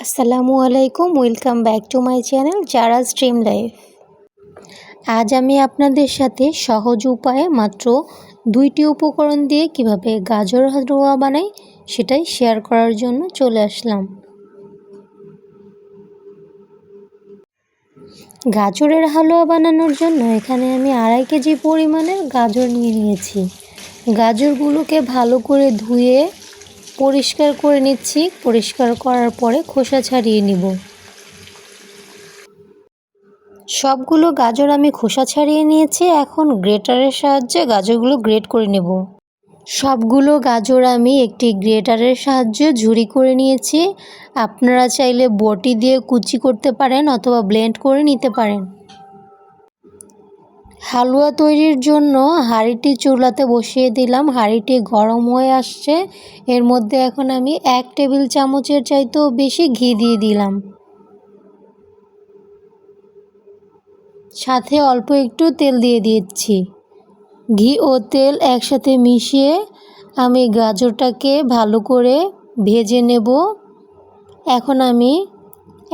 আসসালামু আলাইকুম, welcome back to my channel Zara's dream life. আজ আমি আপনাদের সাথে সহজ উপায়ে মাত্র 2টি উপকরণ দিয়ে কিভাবে গাজর হালুয়া বানাই সেটাই শেয়ার করার জন্য চলে আসলাম। গাজরের হালুয়া বানানোর জন্য এখানে আমি 2.5 কেজি পরিমাণের গাজর নিয়েছি। গাজরগুলোকে ভালো করে ধুয়ে পরিষ্কার করে নিচ্ছি। পরিষ্কার করার পরে খোসা ছাড়িয়ে নিব। সবগুলো গাজর আমি খোসা ছাড়িয়ে নিয়েছি। এখন গ্রেটারের সাহায্যে গাজরগুলো গ্রেট করে নেব। সবগুলো গাজর আমি একটি গ্রেটারের সাহায্যে ঝুরি করে নিয়েছি। আপনারা চাইলে বটি দিয়ে কুচি করতে পারেন অথবা ব্লেন্ড করে নিতে পারেন। হালুয়া তৈরির জন্য হাঁড়িটি চুলাতে বসিয়ে দিলাম। হাঁড়িটি গরম হয়ে আসছে। এর মধ্যে এখন আমি 1 টেবিল চামচের চাইতেও বেশি ঘি দিয়ে দিলাম। সাথে অল্প একটু তেল দিয়ে দিচ্ছি। ঘি ও তেল একসাথে মিশিয়ে আমি গাজরটাকে ভালো করে ভেজে নেব। এখন আমি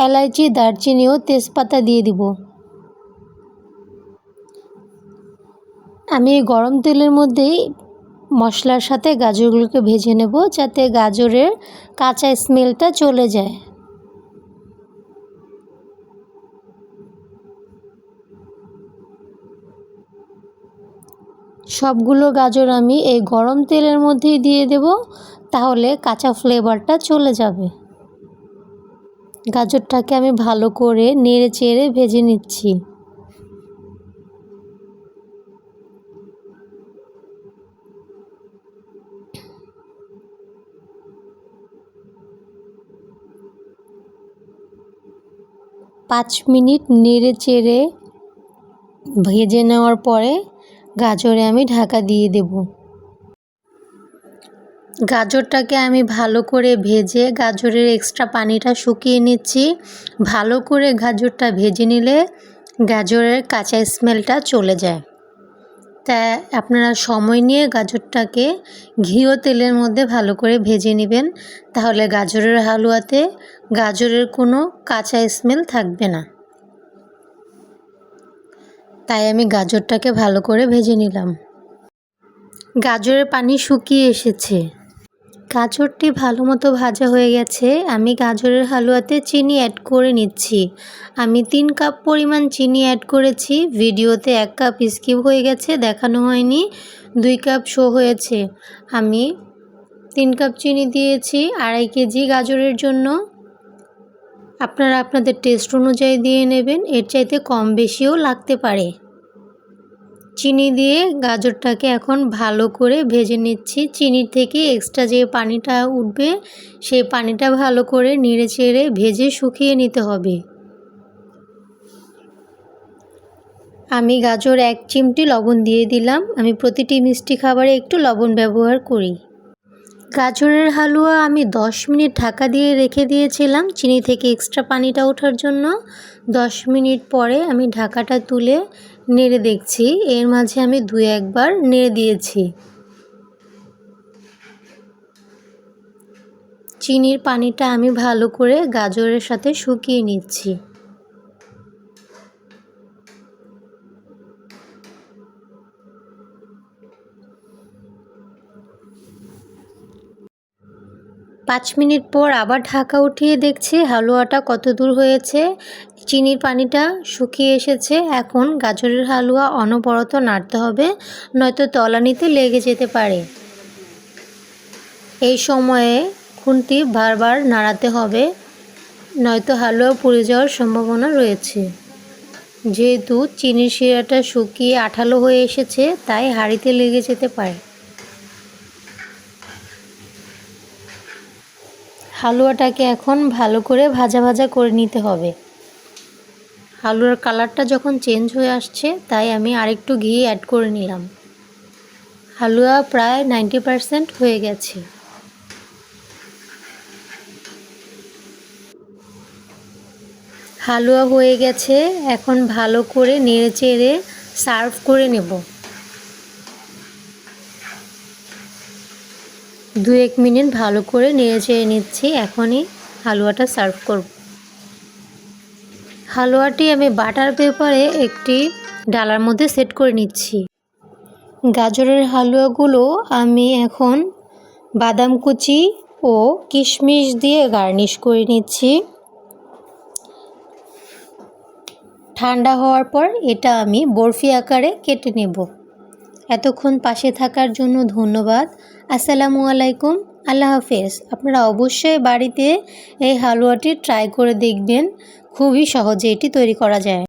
এলাচি, দারচিনি ও তেজপাতা দিয়ে দিব। আমি গরম তেলের মধ্যেই মশলার সাথে গাজরগুলোকে ভেজে নেব, যাতে গাজরের কাঁচা স্মেলটা চলে যায়। সবগুলো গাজর আমি এই গরম তেলের মধ্যেই দিয়ে দেব, তাহলে কাঁচা ফ্লেভারটা চলে যাবে। গাজরটাকে আমি ভালো করে নেড়ে চেড়ে ভেজে নিচ্ছি। পাঁচ মিনিট নেড়ে চেড়ে ভেজে নেওয়ার পরে গাজরে আমি ঢাকা দিয়ে দেব। গাজরটাকে আমি ভালো করে ভেজে গাজরের এক্সট্রা পানিটা শুকিয়ে নিচ্ছি। ভালো করে গাজরটা ভেজে নিলে গাজরের কাঁচা স্মেলটা চলে যায়। তাই আপনারা সময় নিয়ে গাজরটাকে ঘি ও তেলের মধ্যে ভালো করে ভেজে নেবেন, তাহলে গাজরের হালুয়াতে গাজরের কোনো কাঁচা স্মেল থাকবে না। তাই আমি গাজরটাকে ভালো করে ভেজে নিলাম। গাজরের পানি শুকিয়ে এসেছে। গাজরটি ভালো মতো ভাজা হয়ে গেছে। আমি গাজরের হালুয়াতে চিনি অ্যাড করে নিচ্ছি। আমি 3 কাপ পরিমাণ চিনি অ্যাড করেছি। ভিডিওতে 1 কাপ স্কিপ হয়ে গেছে, দেখানো হয়নি। 2 কাপ শো হয়েছে। আমি 3 কাপ চিনি দিয়েছি 2.5 কেজি গাজরের জন্য। আপনারা আপনাদের টেস্ট অনুযায়ী দিয়ে নেবেন, এর চাইতে কম বেশিও লাগতে পারে। চিনি দিয়ে গাজরটাকে এখন ভালো করে ভেজে নিচ্ছি। চিনির থেকে এক্সট্রা যে পানিটা উঠবে সেই পানিটা ভালো করে নেড়ে চেড়ে ভেজে শুকিয়ে নিতে হবে। আমি গাজর 1 চিমটি লবণ দিয়ে দিলাম। আমি প্রতিটি মিষ্টি খাবারে একটু লবণ ব্যবহার করি। গাজরের হালুয়া আমি 10 মিনিট ঢাকা দিয়ে রেখে দিয়েছিলাম চিনি থেকে এক্সট্রা পানিটা ওঠার জন্য। 10 মিনিট পরে আমি ঢাকাটা তুলে নেড়ে দেখছি। এর মাঝে আমি 2-1 বার নেড়ে দিয়েছি। চিনির পানিটা আমি ভালো করে গাজরের সাথে শুকিয়ে নিচ্ছি। পাঁচ মিনিট পর আবার ঢাকা উঠিয়ে দেখছি হালুয়াটা কত দূর হয়েছে। চিনির পানিটা শুকিয়ে এসেছে। এখন গাজরের হালুয়া অনবরত নাড়তে হবে, নয়তো তলানিতে লেগে যেতে পারে। এই সময়ে খুন্তি বারবার নাড়াতে হবে, নয়তো হালুয়া পুড়ে যাওয়ার সম্ভাবনা রয়েছে। যেহেতু চিনির শিরাটা শুকিয়ে আঠালো হয়ে এসেছে, তাই হাঁড়িতে লেগে যেতে পারে। হালুয়াটাকে এখন ভালো করে ভাজা ভাজা করে নিতে হবে। হালুয়ার কালারটা যখন চেঞ্জ হয়ে আসছে, তাই আমি আরেকটু ঘি অ্যাড করে নিলাম। হালুয়া প্রায় 90% হয়ে গেছে। হালুয়া হয়ে গেছে। এখন ভালো করে নেড়ে চেড়ে সার্ভ করে নেব। 2-1 মিনিট ভালো করে নেড়ে চেড়ে নিচ্ছি। এখনই হালুয়াটা সার্ভ করব। হালুয়াটি আমি বাটার পেপারে একটি ডালার মধ্যে সেট করে নিচ্ছি। গাজরের হালুয়াগুলো আমি এখন বাদাম কুচি ও কিশমিশ দিয়ে গার্নিশ করে নিচ্ছি। ঠান্ডা হওয়ার পর এটা আমি বরফি আকারে কেটে নেব। এতক্ষণ পাশে থাকার জন্য ধন্যবাদ। আসসালামু আলাইকুম, আল্লাহ হাফেজ। আপনারা অবশ্যই বাড়িতে এই হালুয়াটি ট্রাই করে দেখবেন, খুবই সহজে এটি তৈরি করা যায়।